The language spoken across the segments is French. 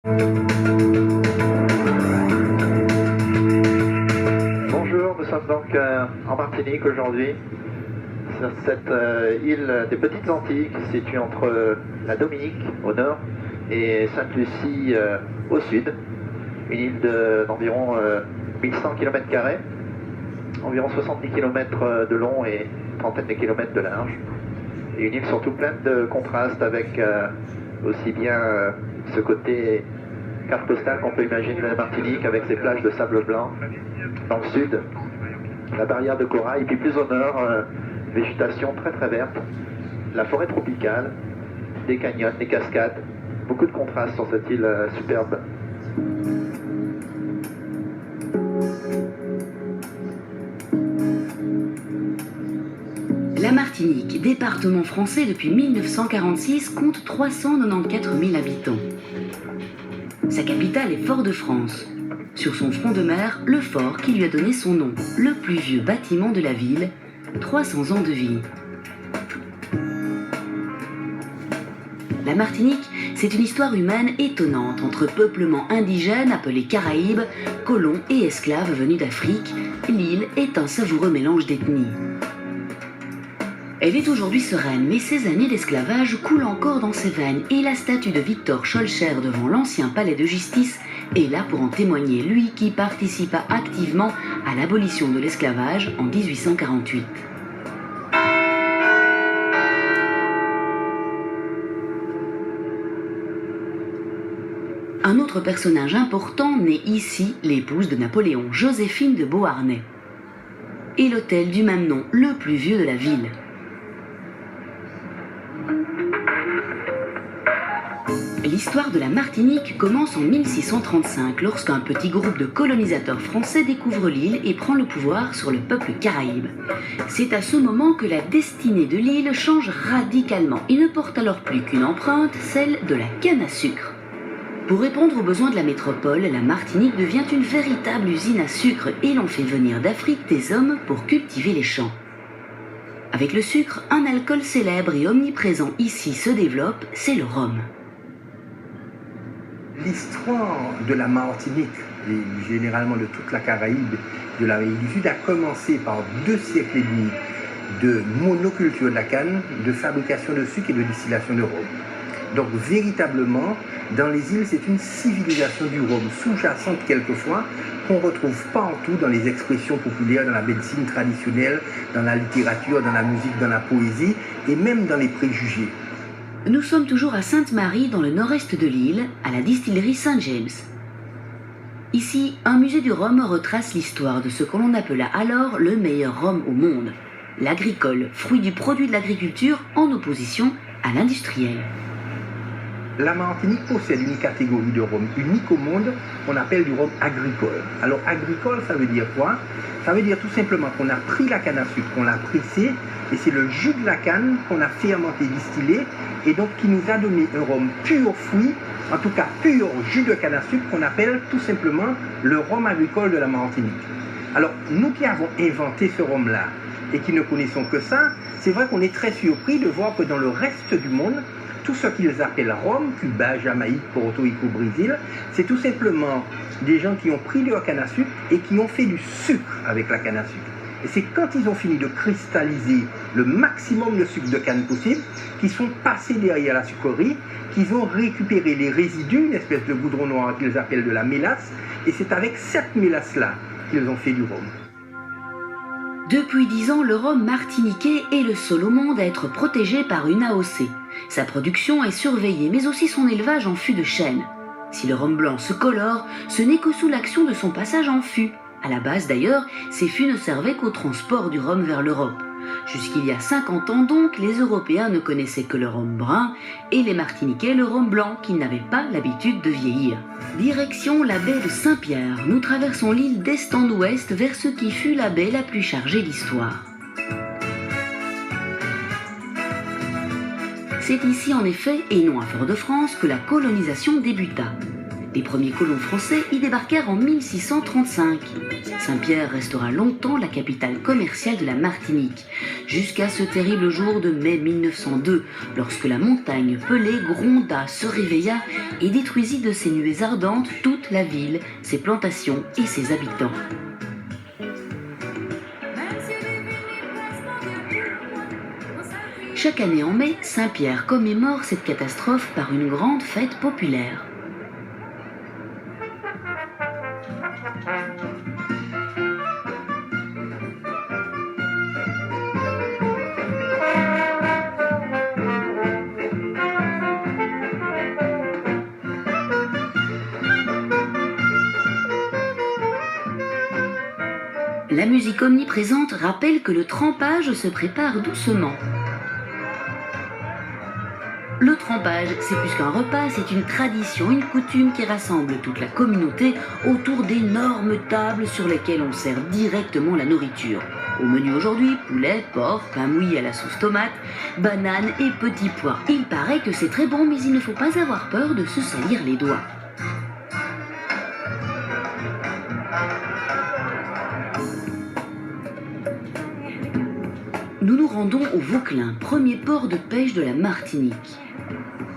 Bonjour, nous sommes donc en Martinique aujourd'hui, sur cette île des Petites Antilles qui se situe entre la Dominique au nord et Sainte-Lucie au sud. Une île d'environ 1100 km², environ 70 km de long et une trentaine de kilomètres de large. Et une île surtout pleine de contrastes avec aussi bien ce côté carte postale qu'on peut imaginer de la Martinique avec ses plages de sable blanc dans le sud, la barrière de corail, et puis plus au nord, végétation très très verte, la forêt tropicale, des canyons, des cascades, beaucoup de contrastes sur cette île superbe. La Martinique, département français depuis 1946, compte 394 000 habitants. Sa capitale est Fort-de-France. Sur son front de mer, le fort qui lui a donné son nom, le plus vieux bâtiment de la ville, 300 ans de vie. La Martinique, c'est une histoire humaine étonnante entre peuplements indigènes appelés Caraïbes, colons et esclaves venus d'Afrique. L'île est un savoureux mélange d'ethnies. Elle est aujourd'hui sereine, mais ces années d'esclavage coulent encore dans ses veines et la statue de Victor Schœlcher devant l'ancien palais de justice est là pour en témoigner, lui qui participa activement à l'abolition de l'esclavage en 1848. Un autre personnage important naît ici, l'épouse de Napoléon, Joséphine de Beauharnais. Et l'hôtel du même nom, le plus vieux de la ville. L'histoire de la Martinique commence en 1635 lorsqu'un petit groupe de colonisateurs français découvre l'île et prend le pouvoir sur le peuple caraïbe. C'est à ce moment que la destinée de l'île change radicalement. Il ne porte alors plus qu'une empreinte, celle de la canne à sucre. Pour répondre aux besoins de la métropole, la Martinique devient une véritable usine à sucre et l'on fait venir d'Afrique des hommes pour cultiver les champs. Avec le sucre, un alcool célèbre et omniprésent ici se développe, c'est le rhum. L'histoire de la Martinique, et généralement de toute la Caraïbe, de l'Amérique du Sud, a commencé par 2 siècles et demi de monoculture de la canne, de fabrication de sucre et de distillation de rhum. Donc véritablement, dans les îles, c'est une civilisation du rhum, sous-jacente quelquefois, qu'on retrouve partout dans les expressions populaires, dans la médecine traditionnelle, dans la littérature, dans la musique, dans la poésie, et même dans les préjugés. Nous sommes toujours à Sainte-Marie, dans le nord-est de l'île, à la distillerie St. James. Ici, un musée du rhum retrace l'histoire de ce que l'on appela alors le meilleur rhum au monde, l'agricole, fruit du produit de l'agriculture en opposition à l'industriel. La Martinique possède une catégorie de rhum unique au monde, qu'on appelle du rhum agricole. Alors agricole, ça veut dire quoi? Ça veut dire tout simplement qu'on a pris la canne à sucre, qu'on l'a pressée, et c'est le jus de la canne qu'on a fermenté, distillé, et donc qui nous a donné un rhum pur fruit, en tout cas pur jus de canne à sucre, qu'on appelle tout simplement le rhum agricole de la Martinique. Alors nous qui avons inventé ce rhum-là, et qui ne connaissons que ça, c'est vrai qu'on est très surpris de voir que dans le reste du monde, tout ce qu'ils appellent rhum, Cuba, Jamaïque, Porto Rico, Brésil, c'est tout simplement des gens qui ont pris de la canne à sucre et qui ont fait du sucre avec la canne à sucre. Et c'est quand ils ont fini de cristalliser le maximum de sucre de canne possible, qu'ils sont passés derrière la sucrerie, qu'ils ont récupéré les résidus, une espèce de goudron noir qu'ils appellent de la mélasse, et c'est avec cette mélasse-là qu'ils ont fait du rhum. Depuis 10 ans, le rhum martiniquais est le seul au monde à être protégé par une AOC. Sa production est surveillée, mais aussi son élevage en fût de chêne. Si le rhum blanc se colore, ce n'est que sous l'action de son passage en fût. À la base d'ailleurs, ces fûts ne servaient qu'au transport du rhum vers l'Europe. Jusqu'il y a 50 ans donc, les Européens ne connaissaient que le rhum brun et les Martiniquais le rhum blanc, qui n'avaient pas l'habitude de vieillir. Direction la baie de Saint-Pierre, nous traversons l'île d'est en ouest vers ce qui fut la baie la plus chargée d'histoire. C'est ici en effet, et non à Fort-de-France, que la colonisation débuta. Les premiers colons français y débarquèrent en 1635. Saint-Pierre restera longtemps la capitale commerciale de la Martinique, jusqu'à ce terrible jour de mai 1902, lorsque la montagne pelée gronda, se réveilla et détruisit de ses nuées ardentes toute la ville, ses plantations et ses habitants. Chaque année en mai, Saint-Pierre commémore cette catastrophe par une grande fête populaire. La musique omniprésente rappelle que le trempage se prépare doucement. Le trempage, c'est plus qu'un repas, c'est une tradition, une coutume qui rassemble toute la communauté autour d'énormes tables sur lesquelles on sert directement la nourriture. Au menu aujourd'hui, poulet, porc, pain mouillé à la sauce tomate, bananes et petits pois. Il paraît que c'est très bon, mais il ne faut pas avoir peur de se salir les doigts. Nous nous rendons au Vauclin, premier port de pêche de la Martinique.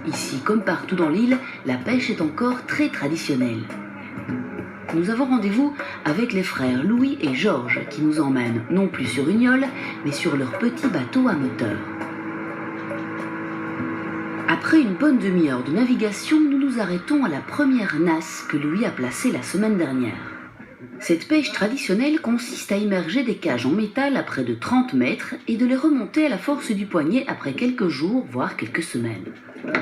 Ici, comme partout dans l'île, la pêche est encore très traditionnelle. Nous avons rendez-vous avec les frères Louis et Georges qui nous emmènent non plus sur une yole, mais sur leur petit bateau à moteur. Après une bonne demi-heure de navigation, nous nous arrêtons à la première nasse que Louis a placée la semaine dernière. Cette pêche traditionnelle consiste à immerger des cages en métal à près de 30 mètres et de les remonter à la force du poignet après quelques jours, voire quelques semaines.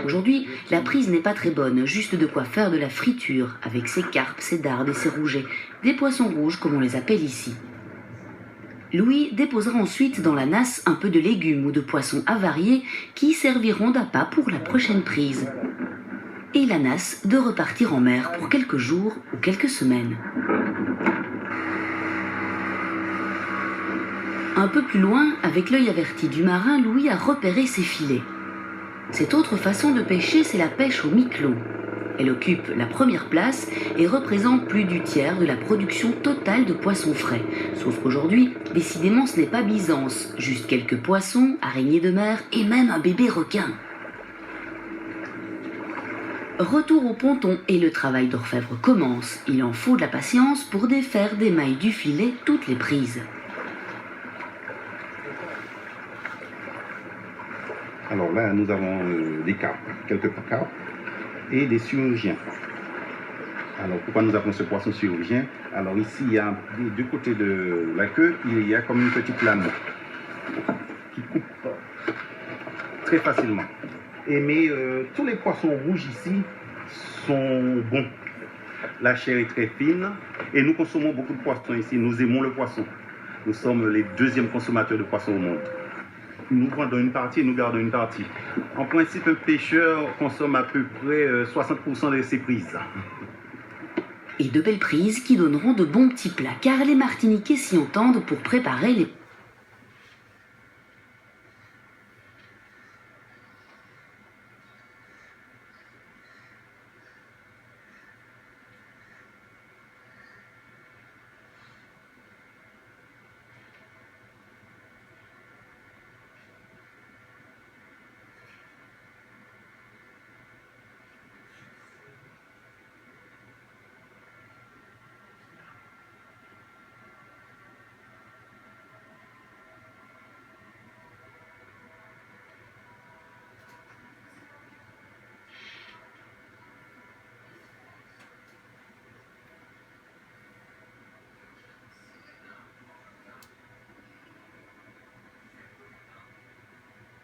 Aujourd'hui, la prise n'est pas très bonne, juste de quoi faire de la friture avec ses carpes, ses dardes et ses rougets, des poissons rouges comme on les appelle ici. Louis déposera ensuite dans la nasse un peu de légumes ou de poissons avariés qui serviront d'appât pour la prochaine prise. Et la nasse de repartir en mer pour quelques jours ou quelques semaines. Un peu plus loin, avec l'œil averti du marin, Louis a repéré ses filets. Cette autre façon de pêcher, c'est la pêche au miclo. Elle occupe la première place et représente plus du tiers de la production totale de poissons frais. Sauf qu'aujourd'hui, décidément, ce n'est pas Byzance, juste quelques poissons, araignées de mer et même un bébé requin. Retour au ponton et le travail d'orfèvre commence. Il en faut de la patience pour défaire des mailles du filet toutes les prises. Alors là, nous avons des carpes, quelques carpes et des surgiens. Alors pourquoi nous appelons ce poisson surgien? Alors ici, il y a des deux côtés de la queue, il y a comme une petite lame qui coupe très facilement. Mais tous les poissons rouges ici sont bons. La chair est très fine et nous consommons beaucoup de poissons ici. Nous aimons le poisson. Nous sommes les deuxièmes consommateurs de poissons au monde. Nous vendons une partie et nous gardons une partie. En principe, un pêcheur consomme à peu près 60% de ses prises. Et de belles prises qui donneront de bons petits plats, car les Martiniquais s'y entendent pour préparer les